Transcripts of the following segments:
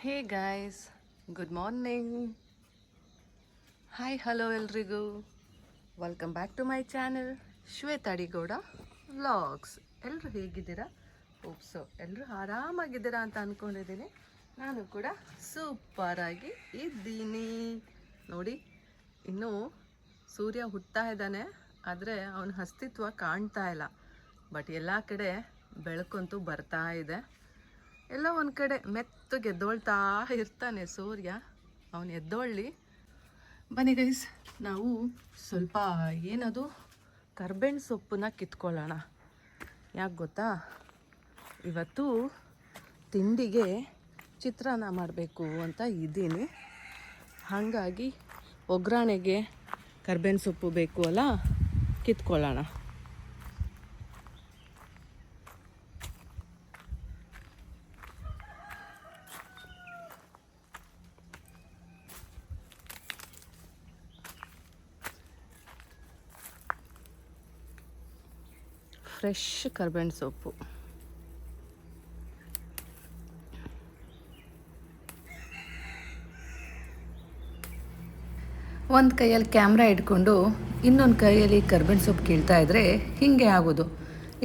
ಹೇ guys, good morning. Hi hello ಎಲ್ರಿಗೂ. Welcome back to my channel Shweta Adigowda vlogs. ಎಲ್ಲರೂ ಹೇಗಿದ್ದೀರಾ? Hope so ಎಲ್ಲರೂ ಆರಾಮಾಗಿದ್ದೀರಾ ಅಂತ ಅಂದ್ಕೊಂಡಿದ್ದೀನಿ. ನಾನು ಕೂಡ ಸೂಪರಾಗಿ ಇದ್ದೀನಿ. ನೋಡಿ, ಇನ್ನೂ ಸೂರ್ಯ ಹುಟ್ತಾ ಇದ್ದಾನೆ, ಆದರೆ ಅವನ ಅಸ್ತಿತ್ವ ಕಾಣ್ತಾ ಇಲ್ಲ. ಬಟ್ ಎಲ್ಲ ಕಡೆ ಬೆಳಕಂತೂ ಬರ್ತಾ ಇದೆ. ಎಲ್ಲ ಒಂದು ಕಡೆ ಮೆತ್ತಗೆ ಎದ್ದೊಳ್ತಾ ಇರ್ತಾನೆ ಸೂರ್ಯ. ಅವನು ಎದ್ದೊಳ್ಳಿ. ಬನ್ನಿ ಗೈಸ್, ನಾವು ಸ್ವಲ್ಪ ಏನದು ಕರ್ಬೇವಿನ ಸೊಪ್ಪನ್ನ ಕಿತ್ಕೊಳ್ಳೋಣ. ಯಾಕೆ ಗೊತ್ತಾ, ಇವತ್ತು ತಿಂಡಿಗೆ ಚಿತ್ರಾನ್ನ ಮಾಡಬೇಕು ಅಂತ ಇದ್ದೀನಿ. ಹಾಗಾಗಿ ಒಗ್ಗರಣೆಗೆ ಕರ್ಬೇವಿನ ಸೊಪ್ಪು ಬೇಕು ಅಲ್ಲ, ಕಿತ್ಕೊಳ್ಳೋಣ. ಫ್ರೆಶ್ ಕರ್ಬೇವಿನ ಸೊಪ್ಪು. ಒಂದು ಕೈಯಲ್ಲಿ ಕ್ಯಾಮ್ರಾ ಇಟ್ಕೊಂಡು ಇನ್ನೊಂದು ಕೈಯಲ್ಲಿ ಕರ್ಬೇವಿನ ಸೊಪ್ಪು ಕೀಳ್ತಾ ಇದ್ದರೆ ಹೀಗೆ ಆಗೋದು.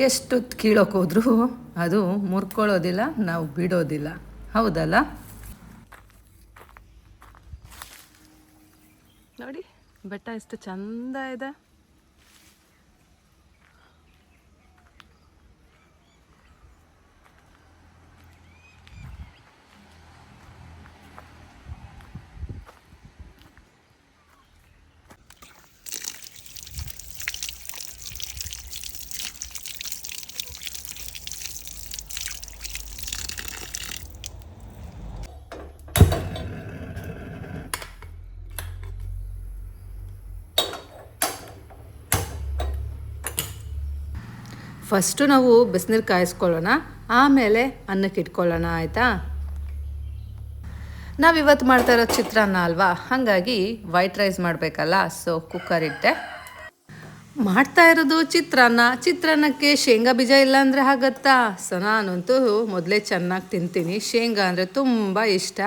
ಎಷ್ಟು ಕೀಳೋಕೆ ಹೋದ್ರೂ ಅದು ಮುರ್ಕೊಳ್ಳೋದಿಲ್ಲ, ನಾವು ಬಿಡೋದಿಲ್ಲ. ಹೌದಲ್ಲ? ನೋಡಿ, ಬೆಟ್ಟ ಎಷ್ಟು ಚಂದ ಇದೆ. ಫಸ್ಟು ನಾವು ಬಿಸಿನೀರು ಕಾಯಿಸ್ಕೊಳ್ಳೋಣ, ಆಮೇಲೆ ಅನ್ನಕ್ಕೆ ಇಟ್ಕೊಳ್ಳೋಣ. ಆಯಿತಾ? ನಾವಿವತ್ತು ಮಾಡ್ತಾ ಇರೋದು ಚಿತ್ರಾನ್ನ ಅಲ್ವಾ, ಹಾಗಾಗಿ ವೈಟ್ ರೈಸ್ ಮಾಡಬೇಕಲ್ಲ, ಸೊ ಕುಕ್ಕರ್ ಇಟ್ಟೆ. ಮಾಡ್ತಾ ಇರೋದು ಚಿತ್ರಾನ್ನಕ್ಕೆ ಶೇಂಗಾ ಬೀಜ ಇಲ್ಲ ಅಂದರೆ ಆಗತ್ತಾ? ಸೊ ನಾನಂತೂ ಮೊದಲೇ ಚೆನ್ನಾಗಿ ತಿಂತೀನಿ, ಶೇಂಗಾ ಅಂದರೆ ತುಂಬ ಇಷ್ಟ.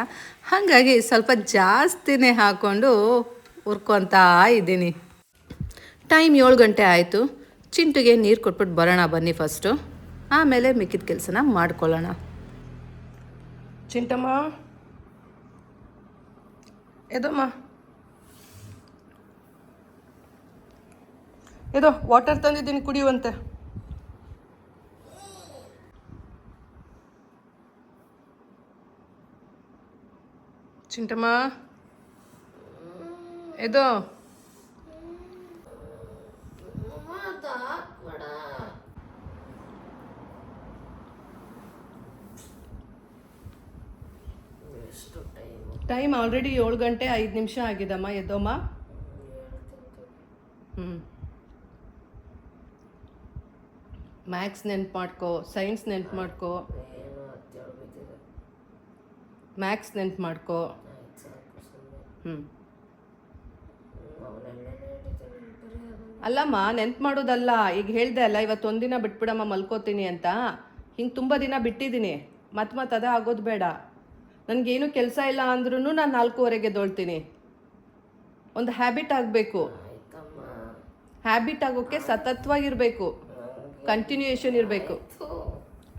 ಹಾಗಾಗಿ ಸ್ವಲ್ಪ ಜಾಸ್ತಿನೇ ಹಾಕ್ಕೊಂಡು ಹುರ್ಕೊತಾ ಇದ್ದೀನಿ. ಟೈಮ್ 7 ಗಂಟೆ ಆಯಿತು. ಚಿಂಟುಗೆ ನೀರು ಕೊಟ್ಬಿಟ್ಟು ಬರೋಣ ಬನ್ನಿ ಫಸ್ಟು, ಆಮೇಲೆ ಮಿಕ್ಕಿದ ಕೆಲಸನ ಮಾಡ್ಕೊಳ್ಳೋಣ. ಚಿಂಟಮ್ಮ ಎದಮ್ಮ, ಎದೋ ವಾಟರ್ ತಂದಿದ್ದೀನಿ ಕುಡಿಯುವಂತೆ. ಚಿಂಟಮ್ಮ ಎದೋ. ಟೈಮ್ ಆಲ್ರೆಡಿ 7 ಗಂಟೆ 5 ನಿಮಿಷ ಆಗಿದಮ್ಮ, ಎದ್ದೋಮ್ಮ. ಮ್ಯಾಥ್ಸ್ ನೆನ್ಪು ಮಾಡ್ಕೋ, ಸೈನ್ಸ್ ನೆನ್ಪು ಮಾಡ್ಕೋ, ಮ್ಯಾಥ್ಸ್ ನೆನ್ಪು ಮಾಡ್ಕೋ. ಅಲ್ಲಮ್ಮ, ನೆನ್ಪು ಮಾಡೋದಲ್ಲ. ಈಗ ಹೇಳ್ದೆ ಅಲ್ಲ, ಇವತ್ತು ಒಂದಿನ ಬಿಟ್ಬಿಡಮ್ಮ ಮಲ್ಕೋತೀನಿ ಅಂತ. ಹಿಂಗೆ ತುಂಬ ದಿನ ಬಿಟ್ಟಿದ್ದೀನಿ. ಮತ್ತೆ ಅದೇ ಆಗೋದು ಬೇಡ. ನನಗೇನು ಕೆಲಸ ಇಲ್ಲ ಅಂದ್ರೂ ನಾನು 4:15ಗೆ ಎದ್ದೊಳ್ತೀನಿ. ಒಂದು ಹ್ಯಾಬಿಟ್ ಆಗಬೇಕು. ಹ್ಯಾಬಿಟ್ ಆಗೋಕ್ಕೆ ಸತತವಾಗಿರಬೇಕು, ಕಂಟಿನ್ಯೂಯೇಷನ್ ಇರಬೇಕು.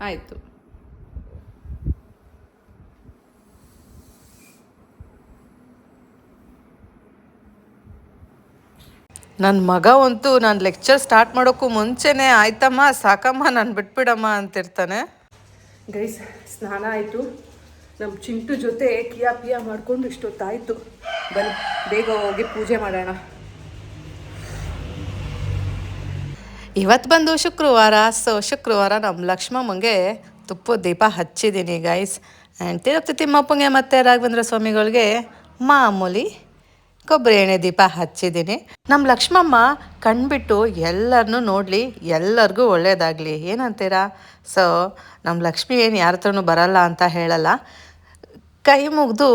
ಆಯಿತು. ನನ್ನ ಮಗ ಅಂತೂ ನಾನು ಲೆಕ್ಚರ್ ಸ್ಟಾರ್ಟ್ ಮಾಡೋಕ್ಕೂ ಮುಂಚೆನೇ ಆಯ್ತಮ್ಮ ಸಾಕಮ್ಮ ನಾನು ಬಿಟ್ಬಿಡಮ್ಮ ಅಂತಿರ್ತಾನೆ. ಗೈಸ್, ಸ್ನಾನ ಆಯಿತು. ನಮ್ಮ ಚಿಂಟು ಜೊತೆ ಕಿಯಾ ಮಾಡಿಕೊಂಡು ಇಷ್ಟೊತ್ತಾಯಿತು. ಬನ್ನಿ ಬೇಗ ಹೋಗಿ ಪೂಜೆ ಮಾಡೋಣ. ಇವತ್ತು ಬಂದು ಶುಕ್ರವಾರ. ಸೊ ಶುಕ್ರವಾರ ನಮ್ಮ ಲಕ್ಷ್ಮಮ್ಮಂಗೆ ತುಪ್ಪದ ದೀಪ ಹಚ್ಚಿದ್ದೀನಿ ಗೈಸ್. ಆ್ಯಂಡ್ ತಿರುಪತಿ ತಿಮ್ಮಪ್ಪಂಗೆ ಮತ್ತು ರಾಘವೇಂದ್ರ ಸ್ವಾಮಿಗಳಿಗೆ ಮಾಮೂಲಿ ಕೊಬ್ಬರಿ ಎಣ್ಣೆ ದೀಪ ಹಚ್ಚಿದ್ದೀನಿ. ನಮ್ಮ ಲಕ್ಷ್ಮಮ್ಮ ಕಣ್ಬಿಟ್ಟು ಎಲ್ಲರನ್ನೂ ನೋಡಲಿ, ಎಲ್ಲರಿಗೂ ಒಳ್ಳೇದಾಗಲಿ, ಏನಂತೀರಾ? ಸೊ ನಮ್ಮ ಲಕ್ಷ್ಮಿ ಏನು ಯಾರ ಹತ್ರನೂ ಬರಲ್ಲ ಅಂತ ಹೇಳಲ್ಲ. ಕೈ ಮುಗಿದು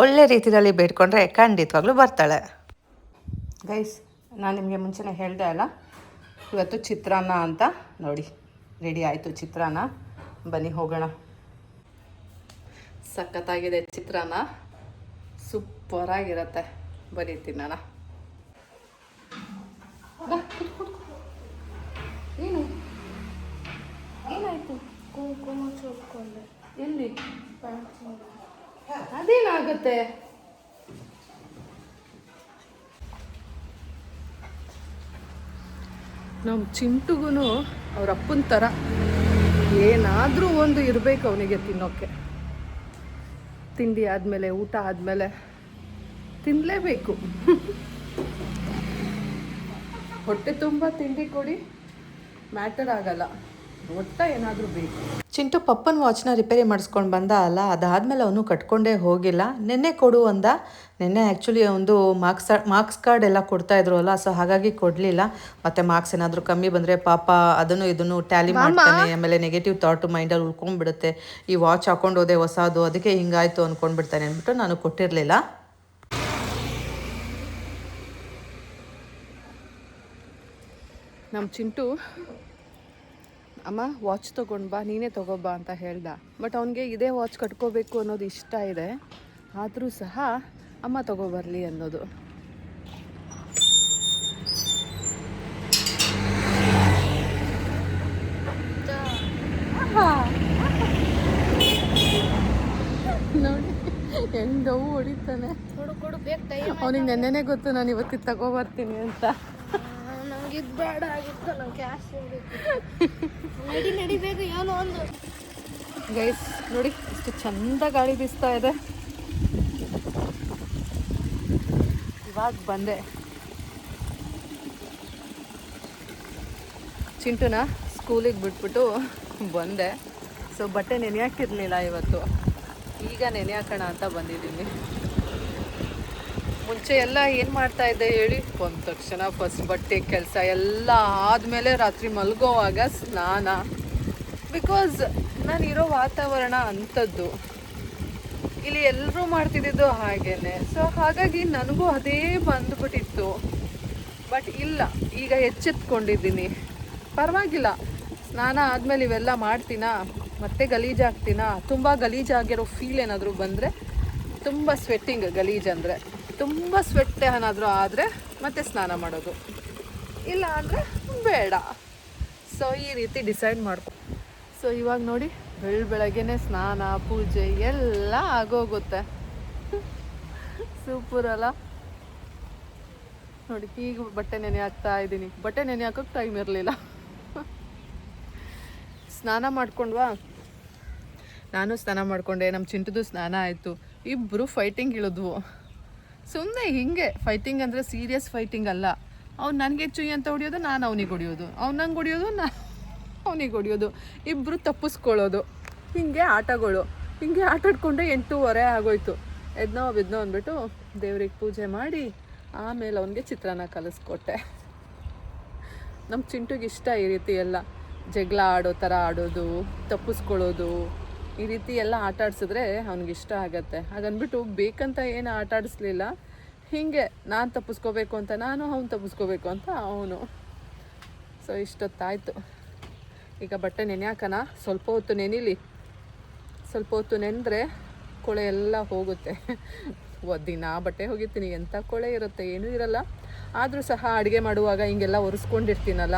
ಒಳ್ಳೆ ರೀತಿಯಲ್ಲಿ ಬೇಡ್ಕೊಂಡ್ರೆ ಖಂಡಿತವಾಗ್ಲೂ ಬರ್ತಾಳೆ. ಗೈಸ್, ನಾನು ನಿಮಗೆ ಮುಂಚೆನೇ ಹೇಳಿದೆ ಅಲ್ಲ, ಇವತ್ತು ಚಿತ್ರಾನ್ನ ಅಂತ. ನೋಡಿ ರೆಡಿ ಆಯಿತು ಚಿತ್ರಾನ್ನ. ಬನ್ನಿ ಹೋಗೋಣ. ಸಖತ್ತಾಗಿದೆ ಚಿತ್ರಾನ್ನ, ಸೂಪರಾಗಿರುತ್ತೆ. ಬರೀ ತಿನ್ನೋಣ. ಏನು ಏನಾಯ್ತು? ಕುಂಕುಮ ಚುಟ್ಕೊಂಡೆ. ಎಲ್ಲಿ? ಅದೇನಾಗುತ್ತೆ? ನಮ್ಮ ಚಿಂಟುಗೂ ಅವ್ರ ಅಪ್ಪನ ಥರ ಏನಾದರೂ ಒಂದು ಇರಬೇಕು ಅವನಿಗೆ ತಿನ್ನೋಕ್ಕೆ. ತಿಂಡಿ ಆದಮೇಲೆ, ಊಟ ಆದಮೇಲೆ ತಿನ್ನಲೇಬೇಕು. ಹೊಟ್ಟೆ ತುಂಬ ತಿಂಡಿ ಕೊಡಿ, ಮ್ಯಾಟರ್ ಆಗಲ್ಲ, ಒಟ್ಟ ಏನಾದರೂ ಬೇಕು. ಚಿಂಟು ಪಪ್ಪನ ವಾಚ್ನ ರಿಪೇರಿ ಮಾಡಿಸ್ಕೊಂಡು ಬಂದ ಅಲ್ಲ, ಅದಾದಮೇಲೆ ಅವನು ಕಟ್ಕೊಂಡೇ ಹೋಗಿಲ್ಲ. ನೆನ್ನೆ ಕೊಡು ಅಂದ. ನೆನ್ನೆ ಆ್ಯಕ್ಚುಲಿ ಒಂದು ಮಾರ್ಕ್ಸ್ ಕಾರ್ಡ್ ಎಲ್ಲ ಕೊಡ್ತಾಯಿದ್ರು ಅಲ್ಲ, ಸೊ ಹಾಗಾಗಿ ಕೊಡಲಿಲ್ಲ. ಮತ್ತು ಮಾರ್ಕ್ಸ್ ಏನಾದರೂ ಕಮ್ಮಿ ಬಂದರೆ ಪಾಪ ಅದನ್ನು ಇದನ್ನು ಟ್ಯಾಲಿ ಮಾಡ್ತಾನೆ, ಆಮೇಲೆ ನೆಗೆಟಿವ್ ಥಾಟು ಮೈಂಡಲ್ಲಿ ಉಳ್ಕೊಂಡ್ಬಿಡುತ್ತೆ. ಈ ವಾಚ್ ಹಾಕೊಂಡು ಹೋದೆ ಹೊಸದು, ಅದಕ್ಕೆ ಹಿಂಗಾಯ್ತು ಅಂದ್ಕೊಂಡ್ಬಿಡ್ತಾನೆ ಅಂದ್ಬಿಟ್ಟು ನಾನು ಕೊಟ್ಟಿರಲಿಲ್ಲ. ನಮ್ಮ ಚಿಂಟು ಅಮ್ಮ ವಾಚ್ ತೊಗೊಂಡು ಬಾ, ನೀನೇ ತೊಗೊಬಾ ಅಂತ ಹೇಳ್ದ. ಬಟ್ ಅವನಿಗೆ ಇದೇ ವಾಚ್ ಕಟ್ಕೋಬೇಕು ಅನ್ನೋದು ಇಷ್ಟ ಇದೆ. ಆದರೂ ಸಹ ಅಮ್ಮ ತೊಗೊಬರಲಿ ಅನ್ನೋದು. ನೋಡಿ ಹೆಂಗವು ಹೊಡಿತಾನೆ. ಅವನಿಗೆ ನೆನ್ನೆನೇ ಗೊತ್ತು ನಾನು ಇವತ್ತಿಗೆ ತಗೊಬರ್ತೀನಿ ಅಂತ. ಇದು ಬೇಡ ಆಗಿತ್ತು, ನಂಗೆ ಕ್ಯಾಶ್ ನಡಿಬೇಕು ಏನೋ ಒಂದು. ಗೈಸ್ ನೋಡಿ ಎಷ್ಟು ಚಂದ ಗಾಳಿ ಬೀಸ್ತಾ ಇದೆ. ಇವಾಗ ಬಂದೆ. ಚಿಂಟುನ ಸ್ಕೂಲಿಗೆ ಬಿಟ್ಬಿಟ್ಟು ಬಂದೆ. ಸೊ ಬಟ್ಟೆ ನೆನೆಯಾಕಿರಲಿಲ್ಲ ಇವತ್ತು, ಈಗ ನೆನೆಯಾಕೋಣ ಅಂತ ಬಂದಿದ್ದೀನಿ. ಮುಂಚೆ ಎಲ್ಲ ಏನು ಮಾಡ್ತಾ ಇದ್ದೆ ಹೇಳಿ? ಬಂದ ತಕ್ಷಣ ಫಸ್ಟ್ ಬಟ್ಟೆ ಕೆಲಸ ಎಲ್ಲ ಆದಮೇಲೆ ರಾತ್ರಿ ಮಲಗೋವಾಗ ಸ್ನಾನ. ಬಿಕಾಸ್ ನಾನಿರೋ ವಾತಾವರಣ ಅಂಥದ್ದು, ಇಲ್ಲಿ ಎಲ್ಲರೂ ಮಾಡ್ತಿದ್ದಿದ್ದು ಹಾಗೇನೆ. ಸೊ ಹಾಗಾಗಿ ನನಗೂ ಅದೇ ಬಂದುಬಿಟ್ಟಿತ್ತು. ಬಟ್ ಇಲ್ಲ, ಈಗ ಎಚ್ಚೆತ್ಕೊಂಡಿದ್ದೀನಿ. ಪರವಾಗಿಲ್ಲ, ಸ್ನಾನ ಆದಮೇಲೆ ಇವೆಲ್ಲ ಮಾಡ್ತೀನಾ, ಮತ್ತೆ ಗಲೀಜಾಗ್ತೀನಾ? ತುಂಬ ಗಲೀಜಾಗಿರೋ ಫೀಲ್ ಏನಾದರೂ ಬಂದರೆ, ತುಂಬ ಸ್ವೆಟ್ಟಿಂಗ್, ಗಲೀಜಂದರೆ ತುಂಬ ಸ್ವೆಟ್ ಏನಾದರೂ ಆದರೆ ಮತ್ತೆ ಸ್ನಾನ ಮಾಡೋದು, ಇಲ್ಲ ಅಂದರೆ ಬೇಡ. ಸೊ ಈ ರೀತಿ ಡಿಸೈಡ್ ಮಾಡ್ಕೊ. ಸೊ ಇವಾಗ ನೋಡಿ ಬೆಳಗ್ಗೆನೇ ಸ್ನಾನ, ಪೂಜೆ ಎಲ್ಲ ಆಗೋಗುತ್ತೆ. ಸೂಪರ್ ಅಲ್ಲ? ನೋಡಿ ಈಗ ಬಟ್ಟೆ ನೆನೆ ಹಾಕ್ತಾ ಇದ್ದೀನಿ. ಬಟ್ಟೆ ನೆನೆ ಹಾಕೋಕ್ಕೆ ಟೈಮ್ ಇರಲಿಲ್ಲ. ಸ್ನಾನ ಮಾಡ್ಕೊಂಡ್ವಾ? ನಾನು ಸ್ನಾನ ಮಾಡಿಕೊಂಡೆ, ನಮ್ಮ ಚಿಂಟುದು ಸ್ನಾನ ಆಯಿತು. ಇಬ್ಬರು ಫೈಟಿಂಗ್ ಇಳಿದ್ವು. ಸುಮ್ಮನೆ ಹಿಂಗೆ ಫೈಟಿಂಗ್ ಅಂದರೆ ಸೀರಿಯಸ್ ಫೈಟಿಂಗ್ ಅಲ್ಲ. ಅವ್ನು ನನಗೆ ಚುಯ್ಯಿ ಅಂತ ಹೊಡಿಯೋದು, ನಾನು ಅವನಿಗೆ ಹೊಡಿಯೋದು, ಅವ್ನು ನಂಗೆ ಹೊಡಿಯೋದು, ನಾನು ಅವನಿಗೆ ಹೊಡಿಯೋದು, ಇಬ್ಬರು ತಪ್ಪಿಸ್ಕೊಳ್ಳೋದು. ಹೀಗೆ ಆಟಗಳು, ಹೀಗೆ ಆಟಾಡ್ಕೊಂಡೆ 8:30 ಆಗೋಯ್ತು. ಎದ್ನೋ ಅಂದ್ಬಿಟ್ಟು ದೇವ್ರಿಗೆ ಪೂಜೆ ಮಾಡಿ ಆಮೇಲೆ ಅವನಿಗೆ ಚಿತ್ರಾನ್ನ ಕಲಿಸ್ಕೊಟ್ಟೆ. ನಮ್ಮ ಚಿಂಟುಗೆ ಇಷ್ಟ ಈ ರೀತಿ ಎಲ್ಲ ಜಗಳ ಆಡೋ ಥರ ಆಡೋದು, ತಪ್ಪಿಸ್ಕೊಳ್ಳೋದು, ಈ ರೀತಿ ಎಲ್ಲ ಆಟ ಆಡಿಸಿದ್ರೆ ಅವ್ನಿಗೆ ಇಷ್ಟ ಆಗತ್ತೆ. ಹಾಗನ್ಬಿಟ್ಟು ಬೇಕಂತ ಏನು ಆಟ ಆಡಿಸ್ಲಿಲ್ಲ, ಹೀಗೆ ನಾನು ತಪ್ಪಿಸ್ಕೋಬೇಕು ಅಂತ ನಾನು, ಅವ್ನು ತಪ್ಪಿಸ್ಕೋಬೇಕು ಅಂತ ಅವನು. ಸೊ ಇಷ್ಟೊತ್ತಾಯಿತು. ಈಗ ಬಟ್ಟೆ ನೆನೆ ಹಾಕೋಣ. ಸ್ವಲ್ಪ ಹೊತ್ತು ನೆನಿಲಿ, ಸ್ವಲ್ಪ ಹೊತ್ತು ನೆನೆದ್ರೆ ಕೊಳೆ ಎಲ್ಲ ಹೋಗುತ್ತೆ. ದಿನ ಬಟ್ಟೆ ಹೋಗಿರ್ತೀನಿ, ಎಂಥ ಕೊಳೆ ಇರುತ್ತೆ, ಏನೂ ಇರಲ್ಲ. ಆದರೂ ಸಹ ಅಡುಗೆ ಮಾಡುವಾಗ ಹಿಂಗೆಲ್ಲ ಒರೆಸ್ಕೊಂಡಿರ್ತೀನಲ್ಲ,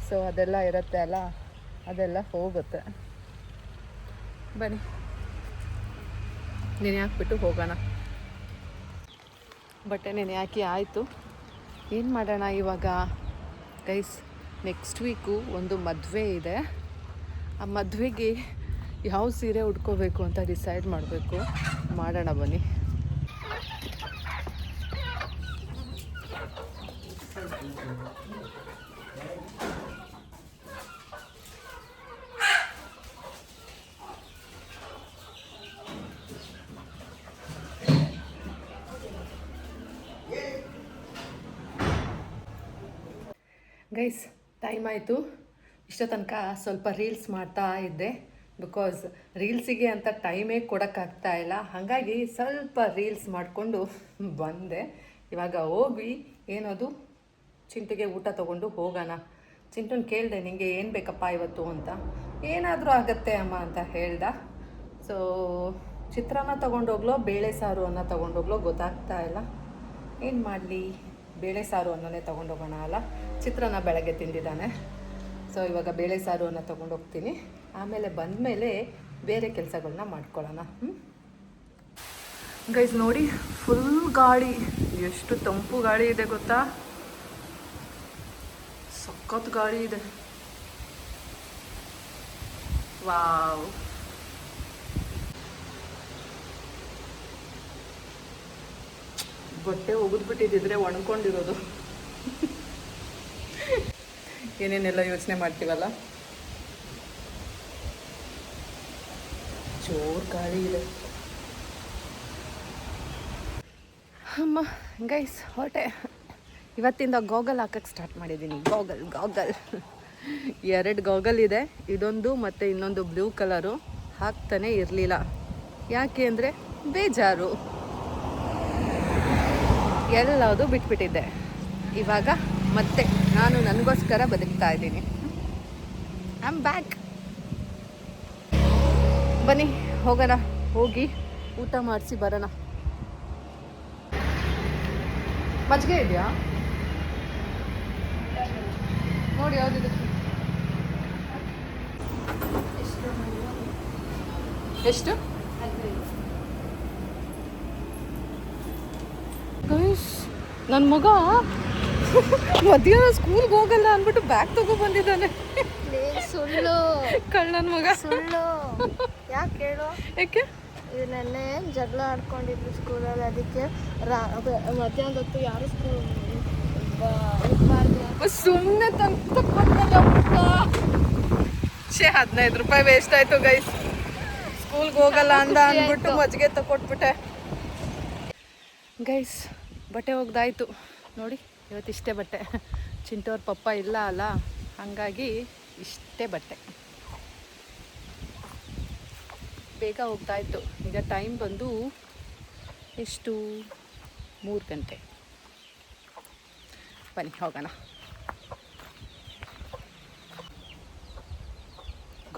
ಸೊ ಅದೆಲ್ಲ ಇರುತ್ತೆ ಅಲ್ಲ, ಅದೆಲ್ಲ ಹೋಗುತ್ತೆ. ಬನ್ನಿ ನೆನೆ ಹಾಕ್ಬಿಟ್ಟು ಹೋಗೋಣ. ಬಟ್ಟೆ ನೆನೆ ಹಾಕಿ ಆಯಿತು. ಏನು ಮಾಡೋಣ ಇವಾಗ ಗೈಸ್? ನೆಕ್ಸ್ಟ್ ವೀಕು ಒಂದು ಮದುವೆ ಇದೆ. ಆ ಮದುವೆಗೆ ಯಾವ ಸೀರೆ ಉಟ್ಕೋಬೇಕು ಅಂತ ಡಿಸೈಡ್ ಮಾಡಬೇಕು. ಮಾಡೋಣ ಬನ್ನಿ. ಗೈಸ್ ಟೈಮ್ ಆಯಿತು. ಇಷ್ಟೋ ತನಕ ಸ್ವಲ್ಪ ರೀಲ್ಸ್ ಮಾಡ್ತಾ ಇದ್ದೆ. ಬಿಕಾಸ್ ರೀಲ್ಸಿಗೆ ಅಂತ ಟೈಮೇ ಕೊಡೋಕ್ಕಾಗ್ತಾ ಇಲ್ಲ. ಹಾಗಾಗಿ ಸ್ವಲ್ಪ ರೀಲ್ಸ್ ಮಾಡಿಕೊಂಡು ಬಂದೆ. ಇವಾಗ ಹೋಗಿ ಏನದು ಚಿಂಟುಗೆ ಊಟ ತೊಗೊಂಡು ಹೋಗೋಣ. ಚಿಂಟುನ ಕೇಳಿದೆ, ನಿಂಗೆ ಏನು ಬೇಕಪ್ಪ ಇವತ್ತು ಅಂತ. ಏನಾದರೂ ಆಗತ್ತೆ ಅಮ್ಮ ಅಂತ ಹೇಳ್ದ. ಸೊ ಚಿತ್ರಾನ್ನ ತೊಗೊಂಡೋಗ್ಲೋ ಬೇಳೆ ಸಾರು ಅನ್ನ ತೊಗೊಂಡೋಗ್ಲೋ ಗೊತ್ತಾಗ್ತಾ ಇಲ್ಲ. ಏನು ಮಾಡಲಿ, ಬೇಳೆ ಸಾರು ಅನ್ನೋನೇ ತೊಗೊಂಡೋಗೋಣ ಅಲ್ಲ. ಚಿತ್ರಾನ್ನ ಬೆಳಗ್ಗೆ ತಿಂದಿದ್ದಾನೆ. ಸೊ ಇವಾಗ ಬೇಳೆ ಸಾರು ಅನ್ನ ತೊಗೊಂಡೋಗ್ತೀನಿ. ಆಮೇಲೆ ಬಂದಮೇಲೆ ಬೇರೆ ಕೆಲಸಗಳನ್ನ ಮಾಡ್ಕೊಳ್ಳೋಣ. ಗೈಸ್ ನೋಡಿ, ಫುಲ್ ಗಾಳಿ, ಎಷ್ಟು ತಂಪು ಗಾಳಿ ಇದೆ ಗೊತ್ತಾ, ಸಖತ್ ಗಾಳಿ ಇದೆ. ವಾವ್, ಬಟ್ಟೆ ಒಗೆದ್ಬಿಟ್ಟಿದ್ದಿದ್ರೆ ಒಣ್ಕೊಂಡಿರೋದು. ಏನೇನೆಲ್ಲ ಯೋಚನೆ ಮಾಡ್ತೀವಲ್ಲ. ಜೋರು ಗಾಳಿ ಇದೆ. ಅಮ್ಮ ಗೈಸ್ ಹೊರಟೆ. ಇವತ್ತಿಂದ ಗಾಗಲ್ ಹಾಕಕ್ಕೆ ಸ್ಟಾರ್ಟ್ ಮಾಡಿದ್ದೀನಿ. ಗಾಗಲ್ 2 ಗಾಗಲ್ ಇದೆ, ಇದೊಂದು ಮತ್ತು ಇನ್ನೊಂದು ಬ್ಲೂ ಕಲರು. ಹಾಕ್ತಾನೆ ಇರಲಿಲ್ಲ, ಯಾಕೆ ಅಂದರೆ ಬೇಜಾರು, ಎಲ್ಲವುದು ಬಿಟ್ಬಿಟ್ಟಿದ್ದೆ. ಇವಾಗ ಮತ್ತೆ ನಾನು ನನಗೋಸ್ಕರ ಬದುಕ್ತಾ ಇದ್ದೀನಿ. I am back. ಬನ್ನಿ ಹೋಗೋಣ, ಹೋಗಿ ಊಟ ಮಾಡಿಸಿ ಬರೋಣ. ಮಜ್ಜಿಗೆ ಇದೆಯಾ ನೋಡಿ, ಯಾವುದಿದೆ, ಎಷ್ಟು? ಗೈಸ್, ನನ್ನ ಮಗ ಮಧ್ಯಾಹ್ನ ಸ್ಕೂಲ್ಗೆ ಹೋಗಲ್ಲ ಅಂದ್ಬಿಟ್ಟು ಬ್ಯಾಗ್ ತಗೊಬಂದಿದ್ದಾನೆ. ಸುಳ್ಳು, ಕಳ್ಳನ ಮಗ. ಸುಳ್ಳು. ಯಾಕೆ ಹೇಳು? ಯಾಕೆ? ಇದು ನೆನ್ನೆ ಜಗಳ ಆಡ್ಕೊಂಡಿದ್ರು ಸ್ಕೂಲಲ್ಲಿ, ಅದಕ್ಕೆ ಮಧ್ಯಾಹ್ನದ ಹೊತ್ತು ಯಾರು ಸ್ಕೂಲ್ ಸುಮ್ಮನೆ ಛೇ, 15 ರೂಪಾಯಿ ವೇಸ್ಟ್ ಆಯ್ತು ಗೈಸ್. ಸ್ಕೂಲ್ಗೆ ಹೋಗಲ್ಲ ಅಂದ್ಬಿಟ್ಟು ಮಜ್ಜಿಗೆ ತಗೊಟ್ಬಿಟ್ಟೆ. ಗೈಸ್, ಬಟ್ಟೆ ಒಗ್ದಾಯ್ತು ನೋಡಿ. ಇವತ್ತಿಷ್ಟೇ ಬಟ್ಟೆ. ಚಿಂಟೋರ್ ಪಪ್ಪ ಇಲ್ಲ ಅಲ್ಲ, ಹಾಗಾಗಿ ಇಷ್ಟೇ ಬಟ್ಟೆ. ಬೇಗ ಹೋಗ್ತಾಯಿತ್ತು. ಈಗ ಟೈಮ್ ಬಂದು ಎಷ್ಟು, 3 ಗಂಟೆ. ಬನ್ನಿ ಹೋಗೋಣ.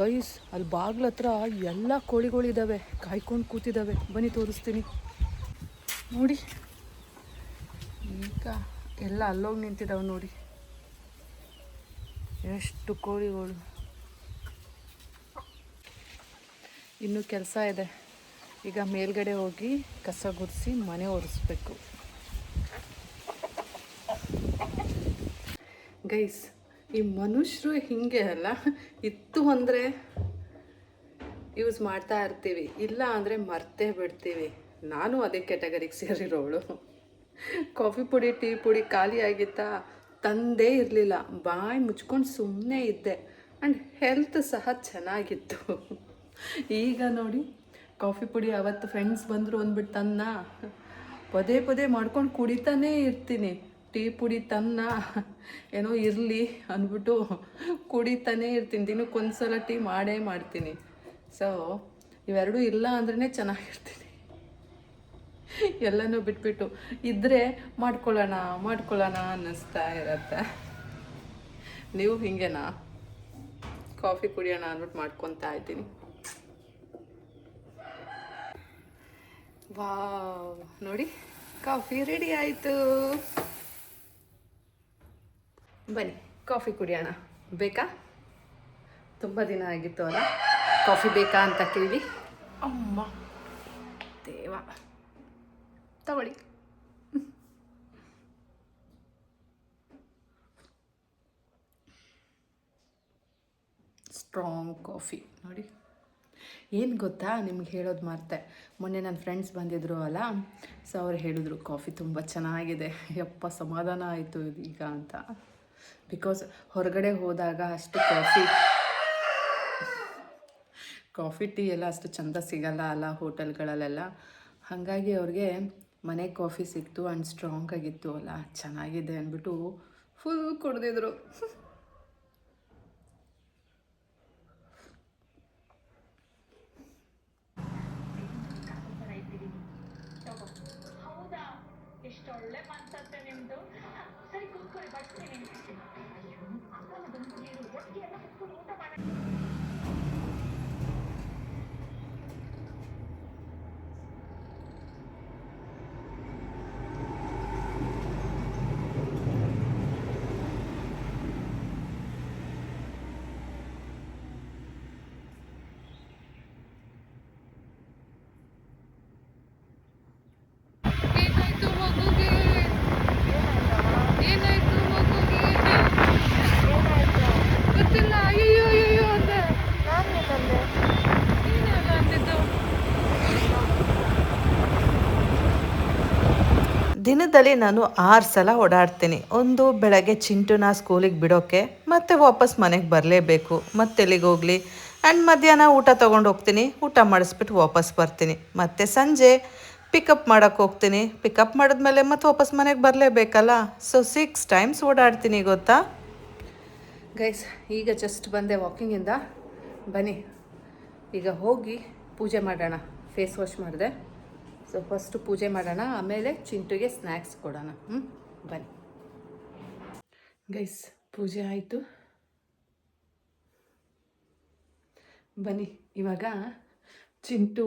ಗೈಸ್, ಅಲ್ಲಿ ಬಾಗ್ಲ ಹತ್ರ ಎಲ್ಲ ಕೋಳಿಗಳಿದ್ದಾವೆ, ಕಾಯ್ಕೊಂಡು ಕೂತಿದ್ದಾವೆ. ಬನ್ನಿ ತೋರಿಸ್ತೀನಿ ನೋಡಿ. ಈಗ ಎಲ್ಲ ಅಲ್ಲೋಗಿ ನಿಂತಿದ್ದಾವೆ ನೋಡಿ, ಎಷ್ಟು ಕೋಳಿಗಳು. ಇನ್ನೂ ಕೆಲಸ ಇದೆ. ಈಗ ಮೇಲ್ಗಡೆ ಹೋಗಿ ಕಸ ಗುಡಿಸಿ ಮನೆ ಒರೆಸ್ಬೇಕು. ಗೈಸ್, ಈ ಮನುಷ್ಯರು ಹೀಗೆ ಅಲ್ಲ, ಇತ್ತು ಅಂದರೆ ಯೂಸ್ ಮಾಡ್ತಾ ಇರ್ತೀವಿ, ಇಲ್ಲ ಅಂದರೆ ಮರ್ತೇ ಬಿಡ್ತೀವಿ. ನಾನು ಅದೇ ಕ್ಯಾಟಗರಿಗೆ ಸೇರಿರೋಳು. ಕಾಫಿ ಪುಡಿ, ಟೀ ಪುಡಿ ಖಾಲಿ ಆಗಿತ್ತಾ, ತಂದೇ ಇರಲಿಲ್ಲ. ಬಾಯಿ ಮುಚ್ಕೊಂಡು ಸುಮ್ಮನೆ ಇದ್ದೆ. ಆ್ಯಂಡ್ ಹೆಲ್ತ್ ಸಹ ಚೆನ್ನಾಗಿತ್ತು. ಈಗ ನೋಡಿ, ಕಾಫಿ ಪುಡಿ ಅವತ್ತು ಫ್ರೆಂಡ್ಸ್ ಬಂದರು ಅಂದ್ಬಿಟ್ಟು ತನ್ನ ಪದೇ ಮಾಡ್ಕೊಂಡು ಕುಡಿತಾನೇ ಇರ್ತೀನಿ. ಟೀ ಪುಡಿ ತನ್ನ ಏನೋ ಇರಲಿ ಅಂದ್ಬಿಟ್ಟು ಕುಡಿತಾನೇ ಇರ್ತೀನಿ. ದಿನಕ್ಕೊಂದ್ಸಲ ಟೀ ಮಾಡೇ ಮಾಡ್ತೀನಿ. ಸೊ ಇವೆರಡೂ ಇಲ್ಲ ಅಂದ್ರೇ ಚೆನ್ನಾಗಿರ್ತೀನಿ. ಎಲ್ಲನೂ ಬಿಟ್ಬಿಟ್ಟು ಇದ್ದರೆ ಮಾಡ್ಕೊಳ್ಳೋಣ ಅನ್ನಿಸ್ತಾ ಇರತ್ತೆ. ನೀವು ಹಿಂಗೇನಾ? ಕಾಫಿ ಕುಡಿಯೋಣ ಅಂದ್ಬಿಟ್ಟು ಮಾಡ್ಕೊತಾ ಇದ್ದೀನಿ. ವಾವ್, ನೋಡಿ ಕಾಫಿ ರೆಡಿ ಆಯಿತು. ಬನ್ನಿ ಕಾಫಿ ಕುಡಿಯೋಣ. ಬೇಕಾ? ತುಂಬ ದಿನ ಆಗಿತ್ತು ಅಲ್ಲ ಕಾಫಿ ಬೇಕಾ ಅಂತ ಕೇಳಿ. ಅಮ್ಮ ದೇವ, ತಗೊಳ್ಳಿ. ಸ್ಟ್ರಾಂಗ್ ಕಾಫಿ ನೋಡಿ. ಏನು ಗೊತ್ತಾ, ನಿಮ್ಗೆ ಹೇಳೋದು ಮರ್ತೆ. ಮೊನ್ನೆ ನನ್ನ ಫ್ರೆಂಡ್ಸ್ ಬಂದಿದ್ದರು ಅಲ್ಲ, ಸೊ ಅವ್ರು ಹೇಳಿದ್ರು ಕಾಫಿ ತುಂಬ ಚೆನ್ನಾಗಿದೆ. ಯಪ್ಪ, ಸಮಾಧಾನ ಆಯಿತು ಈಗ ಅಂತ. ಬಿಕಾಸ್ ಹೊರಗಡೆ ಹೋದಾಗ ಅಷ್ಟು ಕಾಫಿ ಟೀ ಎಲ್ಲ ಅಷ್ಟು ಚೆಂದ ಸಿಗಲ್ಲ ಅಲ್ಲ ಹೋಟೆಲ್ಗಳಲ್ಲೆಲ್ಲ. ಹಾಗಾಗಿ ಅವ್ರಿಗೆ ಮನೆ ಕಾಫಿ ಸಿಕ್ತು ಆ್ಯಂಡ್ ಸ್ಟ್ರಾಂಗ್ ಆಗಿತ್ತು ಅಲ್ಲ, ಚೆನ್ನಾಗಿದೆ ಅಂದ್ಬಿಟ್ಟು ಫುಲ್ ಕುಡ್ದಿದ್ರು. ಎಷ್ಟೊಳ್ಳೆ ಮನ್ಸತ್ತೆ ನಿಮ್ದು. ಸರಿ ಕೂತ್ಕೊಳ್ಳಿ, ಬರ್ತೀನಿ. ದಿನದಲ್ಲಿ ನಾನು 6 ಸಲ ಓಡಾಡ್ತೀನಿ. ಒಂದು ಬೆಳಗ್ಗೆ ಚಿಂಟುನ ಸ್ಕೂಲಿಗೆ ಬಿಡೋಕ್ಕೆ, ಮತ್ತು ವಾಪಸ್ ಮನೆಗೆ ಬರಲೇಬೇಕು, ಮತ್ತೆ ಎಲ್ಲಿಗೆ ಹೋಗಲಿ. ಆ್ಯಂಡ್ ಮಧ್ಯಾಹ್ನ ಊಟ ತೊಗೊಂಡು ಹೋಗ್ತೀನಿ, ಊಟ ಮಾಡಿಸ್ಬಿಟ್ಟು ವಾಪಸ್ ಬರ್ತೀನಿ. ಮತ್ತು ಸಂಜೆ ಪಿಕಪ್ ಮಾಡೋಕ್ಕೆ ಹೋಗ್ತೀನಿ, ಪಿಕಪ್ ಮಾಡಿದ್ಮೇಲೆ ಮತ್ತೆ ವಾಪಸ್ ಮನೆಗೆ ಬರಲೇಬೇಕಲ್ಲ. ಸೊ 6 ಟೈಮ್ಸ್ ಓಡಾಡ್ತೀನಿ ಗೊತ್ತಾ ಗೈಸ್. ಈಗ ಜಸ್ಟ್ ಬಂದೆ ವಾಕಿಂಗಿಂದ. ಬನ್ನಿ ಈಗ ಹೋಗಿ ಪೂಜೆ ಮಾಡೋಣ. ಫೇಸ್ ವಾಶ್ ಮಾಡಿದೆ, ಸೊ ಫಸ್ಟು ಪೂಜೆ ಮಾಡೋಣ, ಆಮೇಲೆ ಚಿಂಟುಗೆ ಸ್ನ್ಯಾಕ್ಸ್ ಕೊಡೋಣ. ಬನ್ನಿ ಗೈಸ್, ಪೂಜೆ ಆಯಿತು. ಬನ್ನಿ ಇವಾಗ ಚಿಂಟು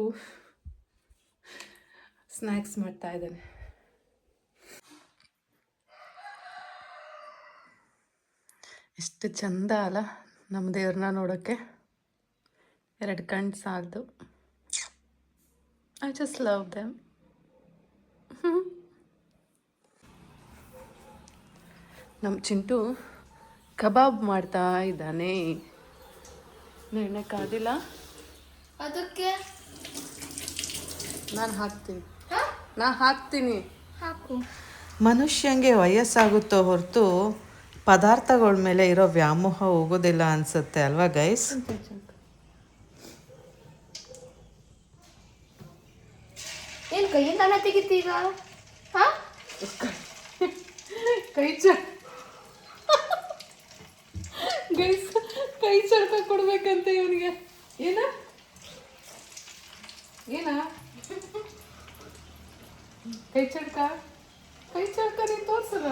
ಸ್ನ್ಯಾಕ್ಸ್ ಮಾಡ್ತಾ ಇದ್ದಾನೆ. ಎಷ್ಟು ಚಂದ ಅಲ್ಲ ನಮ್ಮ ದೇವ್ರನ್ನ ನೋಡೋಕ್ಕೆ. 2 ಕಣ್ಣು ಸಾಲದು. I just love them. ನಮ್ಮ ಚಿಂಟು ಕಬಾಬ್ ಮಾಡ್ತಾ ಇದ್ದಾನೆ. ಎಣ್ಣೆ ಕಾದಿಲ್ಲ, ಅದಕ್ಕೆ ನಾನು ಹಾಕ್ತೀನಿ. ಹಾಕು. ಮನುಷ್ಯಂಗೆ ವಯಸ್ಸಾಗುತ್ತೋ ಹೊರತು ಪದಾರ್ಥಗಳ ಮೇಲೆ ಇರೋ ವ್ಯಾಮೋಹ ಹೋಗೋದಿಲ್ಲ ಅನಿಸುತ್ತೆ ಅಲ್ವಾ ಗೈಸ್? ಏನು ಕೈಯಿಂದಾನ ತೆಗಿತೀಗ? ಹಾಂ, ಕೈ ಚಳಕ ಕೊಡ್ಬೇಕಂತೆ ಇವನಿಗೆ. ಏನ ಕೈ ಚಳಕ ನೀನು ತೋರ್ಸಲ್ಲ.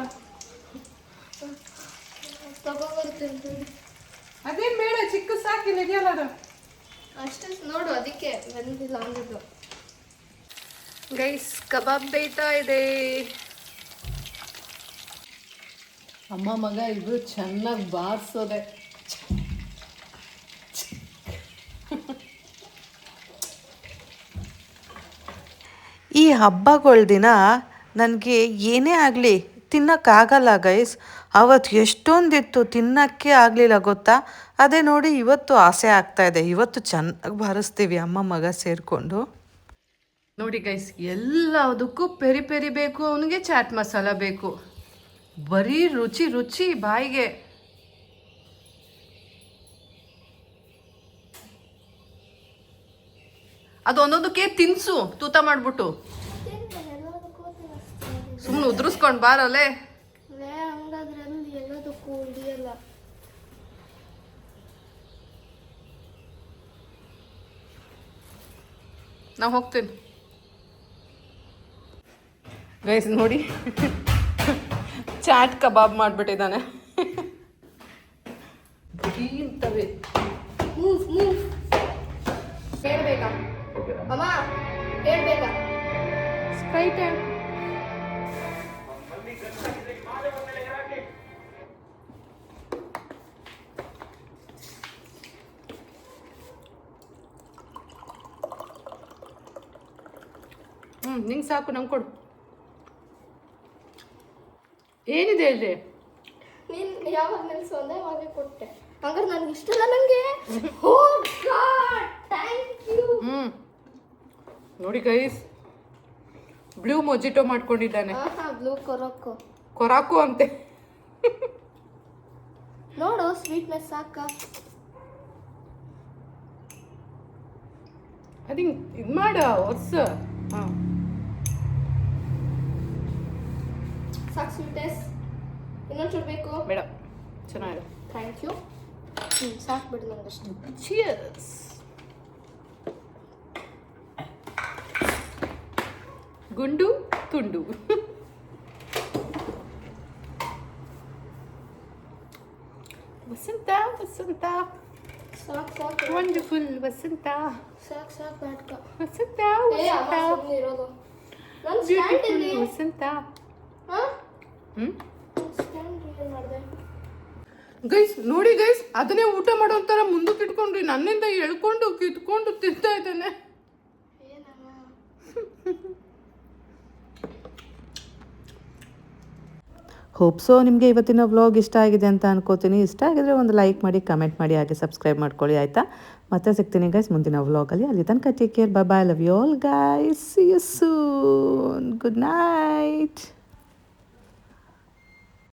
ತಗೋಬರ್ತೀನಿ. ಅದೇನು ಬೇಡ, ಚಿಕ್ಕ ಸಾಕಿಲ್ಲ ಇದೆಯಲ್ಲ ಅಷ್ಟೇ ನೋಡು, ಅದಕ್ಕೆ ಬಂದಿಲ್ಲ ಅಂದಿದ್ದು. ಗೈಸ್, ಕಬಾಬ್ ಬೇಯ್ತಾ ಇದೆ. ಅಮ್ಮ ಮಗ ಇಬ್ರು ಚೆನ್ನಾಗಿ ಬಾರಿಸೋದೆ. ಈ ಹಬ್ಬಗಳ ದಿನ ನನಗೆ ಏನೇ ಆಗಲಿ ತಿನ್ನೋಕ್ಕಾಗಲ್ಲ ಗೈಸ್. ಅವತ್ತು ಎಷ್ಟೊಂದಿತ್ತು, ತಿನ್ನೋಕ್ಕೆ ಆಗಲಿಲ್ಲ ಗೊತ್ತಾ. ಅದೇ ನೋಡಿ ಇವತ್ತು ಆಸೆ ಆಗ್ತಾಯಿದೆ. ಇವತ್ತು ಚೆನ್ನಾಗಿ ಬಾರಿಸ್ತೀವಿ ಅಮ್ಮ ಮಗ ಸೇರಿಕೊಂಡು. ನೋಡಿ ಗೈಸ್, ಎಲ್ಲದಕ್ಕೂ ಪೆರಿ ಪೆರಿ ಬೇಕು, ಅವನಿಗೆ ಚಾಟ್ ಮಸಾಲ ಬೇಕು. ಬರೀ ರುಚಿ ರುಚಿ ಬಾಯಿಗೆ. ಅದು ಒಂದೊಂದಕ್ಕೆ ತಿನ್ಸು, ತೂತ ಮಾಡ್ಬಿಟ್ಟು. ಸುಮ್ಮನೆ ಉದ್ರಿಸ್ಕೊಂಡು ಬಾರಲ್ಲೇ. ಹಂಗಾದ್ರೆ ಎಲ್ಲದಕ್ಕೂ ಹಿಡಿಯಲ್ಲ. ನಾ ಹೋಗ್ತೀನಿ ಗೈಸ್. ನೋಡಿ ಚಾಟ್ ಕಬಾಬ್ ಮಾಡಿಬಿಟ್ಟಿದ್ದಾನೆ. ಇಂತವೇ ಹೇಳ್ಬೇಕಾ ಅಮ್ಮ, ಹೇಳ್ಬೇಕಾ? ಸ್ಪ್ರೈಟ್ ನಿಂಗೆ ಸಾಕು, ನಂಗೆ ಕೊಡು. ಏನಿದೆ ಇಲ್ಲಿ? ನೀನು ಯಾವಾಗ ನಿಲ್ಸೋಂದೆ ಅವಾಗ ಕೊಟ್ಟೆ. ಹಂಗಾರೆ ನನಗೆ ಇಷ್ಟ ಇಲ್ಲ ನನಗೆ. ಓ ಗಾಡ್, ಥ್ಯಾಂಕ್ ಯು. ನೋಡಿ ಗೈಸ್, ಬ್ಲೂ ಮೊಜಿಟೋ ಮಾಡ್ಕೊಂಡಿದ್ದಾನೆ. ಬ್ಲೂ ಕೊರಾಕು ಅಂತೆ. ನೋಡು, ಸ್ವೀಟ್ನೆಸ್ ಸಾಕ. ಅದು ಇದು ಮಾಡ ಹೊಸ. ಹಾಂ ಸಾಕು ಸ್ವೀಟ್ನೆಸ್. ಇನ್ನೊಂದು ಬೇಕು? ಬೇಡ, ಚೆನ್ನಾಗಿದೆ. Thank you. ಸಾಕು ಬಿಡು ನನಗಷ್ಟು. ಚಿಯರ್ಸ್. ಗುಂಡು ತುಂಡು. ವಸಂತ ವಸಂತ, ಸಾಕು. ವಂಡರ್ಫುಲ್ ವಸಂತ. ಸಾಕು ನಾಟಕ. ವಸಂತ ವಸಂತ ಇರೋದು ನನ್ನ ಸ್ಟ್ಯಾಂಡ್ ಇಲ್ಲಿ. ವಸಂತ. ಸ್ಟ್ಯಾಂಡ್ ಮಾಡಿದೆ ಗೈಸ್. ನೋಡಿ ಗೈಸ್, ಅದನ್ನೇ ಊಟ ಮಾಡೋ ಥರ ಮುಂದಕ್ಕೆ ಇಟ್ಕೊಂಡ್ರಿ, ನನ್ನಿಂದ ಎಳ್ಕೊಂಡು ಕಿತ್ಕೊಂಡು ತಿಂತಾ ಇದ್ದಾನೆ. ಹೋಪ್ ಸೊ ನಿಮಗೆ ಇವತ್ತಿನ ವ್ಲಾಗ್ ಇಷ್ಟ ಆಗಿದೆ ಅಂತ ಅನ್ಕೋತೀನಿ. ಇಷ್ಟ ಆಗಿದ್ರೆ ಒಂದು ಲೈಕ್ ಮಾಡಿ, ಕಮೆಂಟ್ ಮಾಡಿ, ಹಾಗೆ ಸಬ್ಸ್ಕ್ರೈಬ್ ಮಾಡ್ಕೊಳ್ಳಿ ಆಯಿತಾ. ಮತ್ತೆ ಸಿಗ್ತೀನಿ ಗೈಸ್ ಮುಂದಿನ ವ್ಲಾಗಲ್ಲಿ. ಅಲ್ಲಿ ತನಕ take care, bye bye, love you all guys, see you soon, good night.